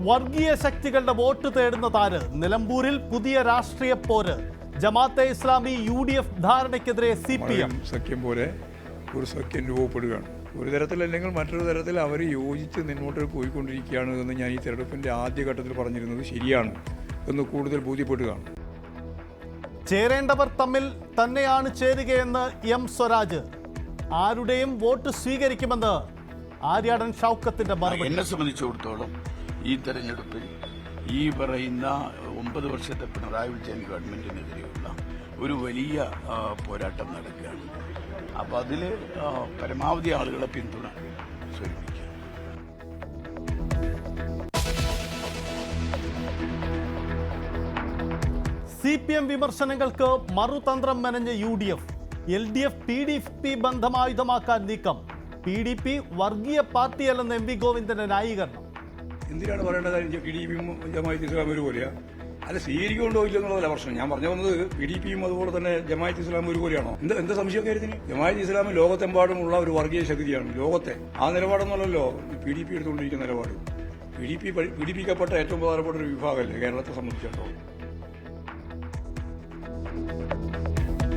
വർഗീയ ശക്തികളുടെ വോട്ട് തേടുന്ന താര്. നിലമ്പൂരിൽ പുതിയ രാഷ്ട്രീയ പോര്. Jamaat-e Islami UDF ധാരണയ്ക്കെതിരെ CPM. സഖ്യം പോലെ ഒരു സഖ്യം രൂപപ്പെടുകയാണ്. ഒരു തരത്തിലല്ലെങ്കിൽ മറ്റൊരു തരത്തിൽ അവർ യോജിച്ച് മുന്നോട്ട് പോയിക്കൊണ്ടിരിക്കുകയാണ് എന്ന് ഞാൻ ഈ തെരഞ്ഞെടുപ്പിൻ്റെ ആദ്യഘട്ടത്തിൽ പറഞ്ഞിരുന്നത് ശരിയാണ് എന്ന് കൂടുതൽ ബോധ്യപ്പെടുകയാണ്. ചേരേണ്ടവർ തമ്മിൽ തന്നെയാണ് ചേരുകയെന്ന് M സ്വരാജ്. ആരുടെയും വോട്ട് സ്വീകരിക്കുമെന്ന് ആര്യാടൻ ഷൗക്കത്തിന്റെ മറുപടി. എന്നെ സംബന്ധിച്ചിടത്തോളം ഈ തെരഞ്ഞെടുപ്പിൽ ഈ പറയുന്ന 9 വർഷത്തെ പിണറായി വിജയൻ ഗവൺമെന്റിനെതിരെയുള്ള ഒരു വലിയ പോരാട്ടം നടക്കുകയാണ്. അപ്പോൾ അതിൽ പരമാവധി ആളുകളെ പിന്തുണ സ്വീകരിക്കുക. CPM വിമർശനങ്ങൾക്ക് മറുതന്ത്രം മെനഞ്ഞ UDF. LDF PDP ബന്ധം ആയുധമാക്കാൻ നീക്കം. PDP വർഗീയ പാർട്ടിയല്ലെന്ന് MV ഗോവിന്ദന്റെ ന്യായീകരണം. എന്തിനാണ് പറയേണ്ട കാര്യം? PDPയും ജമാഅത്ത് ഇസ്ലാം ഒരുപോലെയാ? അല്ല, സ്വീകരിക്കൊണ്ടോ ഇല്ലെന്നുള്ളതല്ല പ്രശ്നം. ഞാൻ പറഞ്ഞു വന്നത് PDPയും അതുപോലെ തന്നെ ജമാഅത്ത് ഇസ്ലാം ഒരുപോലെയാണോ? എന്താ സംശയം കാര്യത്തിന്? ജമാഅത്ത് ഇസ്ലാം ലോകത്തെമ്പാടുമുള്ള ഒരു വർഗീയ ശക്തിയാണ്. ലോകത്തെ ആ നിലപാടൊന്നുമല്ലല്ലോ PDP എടുത്തുകൊണ്ടിരിക്കുന്ന നിലപാട്. PDP പീഡിപ്പിക്കപ്പെട്ട ഏറ്റവും പ്രധാനപ്പെട്ട ഒരു വിഭാഗമല്ലേ കേരളത്തെ സംബന്ധിച്ചിടത്തോളം.